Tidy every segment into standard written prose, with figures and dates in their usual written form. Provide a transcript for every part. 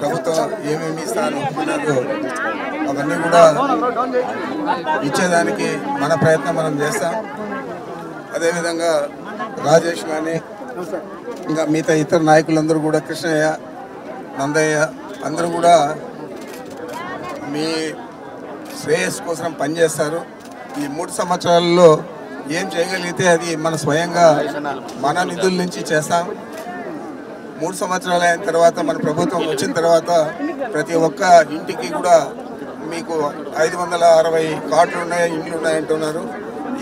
ప్రభుత్వం ఏమేమి ఇస్తాను అనుకున్నారో అవన్నీ కూడా ఇచ్చేదానికి మన ప్రయత్నం మనం చేస్తాం. అదేవిధంగా రాజేష్ కానీ ఇంకా మిగతా ఇతర నాయకులందరూ కూడా, కృష్ణయ్య, నందయ్య అందరూ కూడా మీ శ్రేయస్సు కోసం పనిచేస్తారు. ఈ 3 సంవత్సరాలలో ఏం చేయగలిగితే అది మన స్వయంగా మన నిధుల నుంచి చేస్తాం. 3 సంవత్సరాలు అయిన తర్వాత మన ప్రభుత్వం వచ్చిన తర్వాత ప్రతి ఒక్క ఇంటికి కూడా మీకు 560 కార్డులు ఉన్నాయి, ఇండ్లు ఉన్నాయంటున్నారు.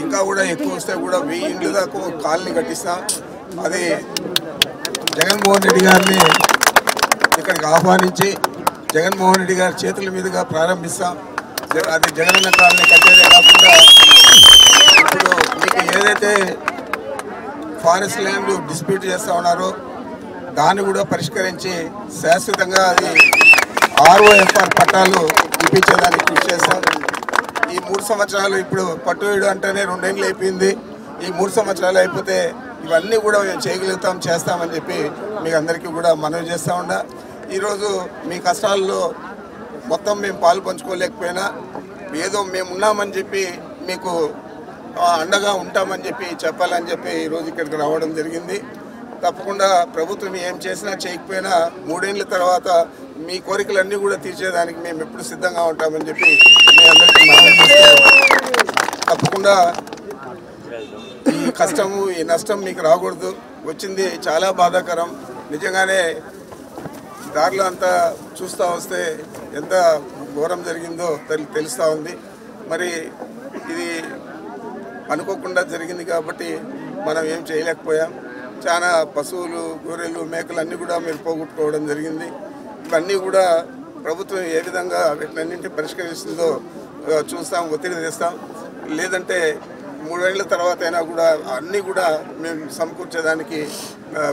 ఇంకా కూడా ఎక్కువ వస్తే కూడా 1000 ఇండ్లు దాకా కాలనీ కట్టిస్తాం. అది జగన్మోహన్ రెడ్డి గారిని ఇక్కడికి ఆహ్వానించి జగన్మోహన్ రెడ్డి గారి చేతుల మీదుగా ప్రారంభిస్తాం. అది జగనన్న కాలనీ కట్టేదే కాకుండా ఇప్పుడు మీకు ఏదైతే ఫారెస్ట్ ల్యాండ్ డిస్ప్యూట్ చేస్తూ ఉన్నారో దాన్ని కూడా పరిష్కరించి శాశ్వతంగా అది ROFR పట్టాలు ఇప్పించేదానికి కృషి చేస్తాం. ఈ 3 సంవత్సరాలు ఇప్పుడు పట్టువేడు అంటేనే 2 ఏళ్ళు అయిపోయింది. ఈ 3 సంవత్సరాలు అయిపోతే ఇవన్నీ కూడా మేము చేయగలుగుతాం, చేస్తామని చెప్పి మీకు అందరికీ కూడా మనవి చేస్తూ ఉన్నా. ఈరోజు మీ కష్టాల్లో మొత్తం మేము పాలు పంచుకోలేకపోయినా ఏదో మేము ఉన్నామని చెప్పి మీకు అండగా ఉంటామని చెప్పి చెప్పాలని చెప్పి ఈరోజు ఇక్కడికి రావడం జరిగింది. తప్పకుండా ప్రభుత్వం ఏం చేసినా చేయకపోయినా 3 ఏళ్ళ తర్వాత మీ కోరికలన్నీ కూడా తీర్చేదానికి మేము ఎప్పుడు సిద్ధంగా ఉంటామని చెప్పి మీ అందరికీ మనవి చేస్తూ, తప్పకుండా ఈ కష్టము ఈ నష్టం మీకు రాకూడదు. వచ్చింది చాలా బాధాకరం. నిజంగానే దారిలో అంతా చూస్తూ వస్తే ఎంత ఘోరం జరిగిందో తెలుస్తూ ఉంది. మరి ఇది అనుకోకుండా జరిగింది కాబట్టి మనం ఏం చేయలేకపోయాం. చాలా పశువులు, గొర్రెలు, మేకలు అన్నీ కూడా మీరు పోగొట్టుకోవడం జరిగింది. ఇవన్నీ కూడా ప్రభుత్వం ఏ విధంగా వీటినన్నింటినీ పరిష్కరిస్తుందో చూస్తాం, ఒత్తిడి తెస్తాం. లేదంటే 3 ఏళ్ల తర్వాత అయినా కూడా అన్నీ కూడా మేము సమకూర్చేదానికి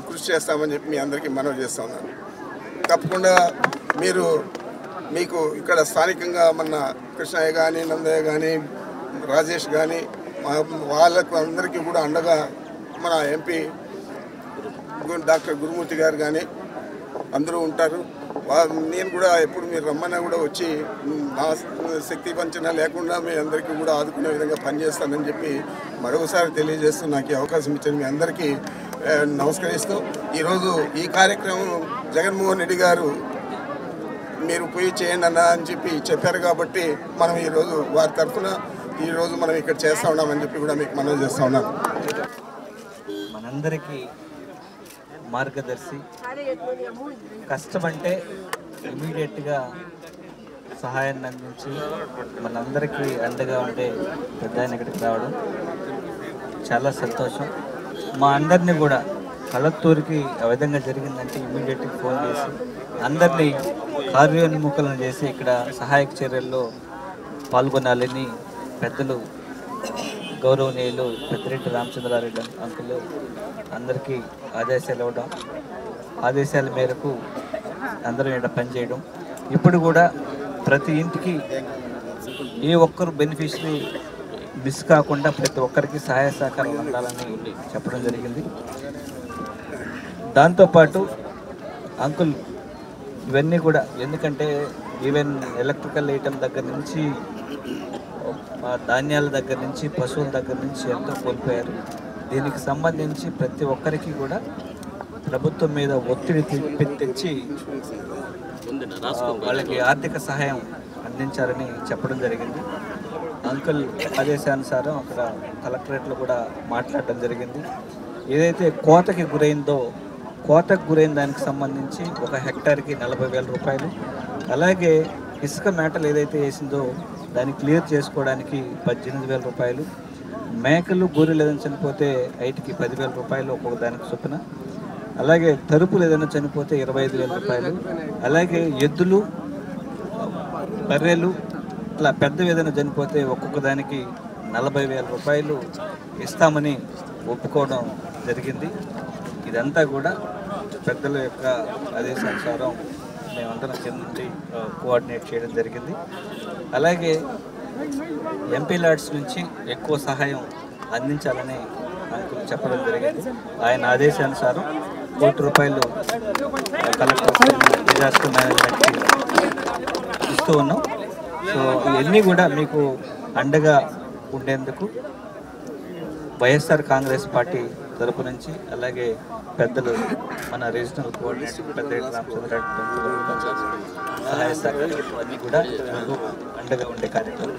కృషి చేస్తామని చెప్పి మీ అందరికీ మనవి చేస్తా ఉన్నాను. తప్పకుండా మీకు ఇక్కడ స్థానికంగా మన కృష్ణయ్య కానీ, నందయ్య కానీ, రాజేష్ కానీ వాళ్ళకు అందరికీ కూడా అండగా మన ఎంపీ డాక్టర్ గురుమూర్తి గారు కానీ అందరూ ఉంటారు. నేను కూడా ఎప్పుడు మీరు రమ్మన్నా కూడా వచ్చి నా శక్తి వంచన లేకుండా మీ అందరికీ కూడా ఆదుకునే విధంగా పనిచేస్తానని చెప్పి మరొకసారి తెలియజేస్తూ నాకు ఈ అవకాశం ఇచ్చిన మీ అందరికీ నమస్కరిస్తూ, ఈరోజు ఈ కార్యక్రమం జగన్మోహన్ రెడ్డి గారు మీరు పోయి చేయండి అన్న అని చెప్పి చెప్పారు కాబట్టి మనం ఈరోజు వారి తరఫున ఈరోజు మనం ఇక్కడ చేస్తూ ఉన్నామని చెప్పి కూడా మీకు మనవి చేస్తూ ఉన్నాను. మనందరికీ మార్గదర్శి, కష్టమంటే ఇమీడియట్గా సహాయాన్ని అందించి మనందరికీ అండగా ఉండే పెద్ద ఆయన ఇక్కడికి రావడం చాలా సంతోషం. మా అందరినీ కూడా కలత్తూరికి ఆ విధంగా జరిగిందంటే ఇమీడియట్గా ఫోన్ చేసి అందరినీ కార్యోన్ముఖులను చేసి ఇక్కడ సహాయక చర్యల్లో పాల్గొనాలని పెద్దలు గౌరవనీయులు పెద్దిరెడ్డి రామచంద్రారెడ్డి అంకులు అందరికీ ఆదేశాలు ఇవ్వడం, ఆదేశాల మేరకు అందరూ ఇక్కడ పనిచేయడం. ఇప్పుడు కూడా ప్రతి ఇంటికి ఏ ఒక్కరు బెనిఫిషరీ మిస్ కాకుండా ప్రతి ఒక్కరికి సహాయ సహకారం ఉండాలని చెప్పడం జరిగింది. దాంతోపాటు అంకుల్ ఇవన్నీ కూడా ఎందుకంటే ఈవెన్ ఎలక్ట్రికల్ ఐటమ్ దగ్గర నుంచి ధాన్యాల దగ్గర నుంచి పశువుల దగ్గర నుంచి ఎంతో కోల్పోయారు. దీనికి సంబంధించి ప్రతి ఒక్కరికి కూడా ప్రభుత్వం మీద ఒత్తిడి తెచ్చి వాళ్ళకి ఆర్థిక సహాయం అందించాలని చెప్పడం జరిగింది. అంకుల్ ఆదేశానుసారం అక్కడ కలెక్టరేట్లో కూడా మాట్లాడడం జరిగింది. ఏదైతే కోతకి గురైన దానికి సంబంధించి 1 హెక్టార్కి 40,000 రూపాయలు, అలాగే ఇసుక మేటలు ఏదైతే వేసిందో దాన్ని క్లియర్ చేసుకోవడానికి 18,000 రూపాయలు, మేకలు గొర్రెలు ఏదైనా చనిపోతే 5కి 10,000 రూపాయలు ఒక్కొక్క దానికి చొప్పున, అలాగే తరుపులు ఏదైనా చనిపోతే 25,000 రూపాయలు, అలాగే ఎద్దులు, బర్రెలు ఇట్లా పెద్దవి ఏదైనా చనిపోతే ఒక్కొక్క దానికి 40,000 రూపాయలు ఇస్తామని ఒప్పుకోవడం జరిగింది. ఇదంతా కూడా పెద్దల యొక్క ఆదేశానుసారం మేమందరం కింద కోఆర్డినేట్ చేయడం జరిగింది. అలాగే ఎంపీ లాడ్స్ నుంచి ఎక్కువ సహాయం అందించాలని అంకుల్ చెప్పడం జరిగింది. ఆయన ఆదేశానుసారం ₹1 కోటి కలెక్టర్ డిజాస్టర్ మేనేజ్మెంట్కి ఇస్తూ ఉన్నాం. సో ఇవన్నీ కూడా మీకు అండగా ఉండేందుకు వైఎస్ఆర్ కాంగ్రెస్ పార్టీ తరపు నుంచి, అలాగే పెద్దలు మన రీజనల్ కోఆర్డినేటర్ పెద్ద రామచంద్ర సహాయ సహకారాలు అన్నీ కూడా అండగా ఉండే కార్యక్రమం.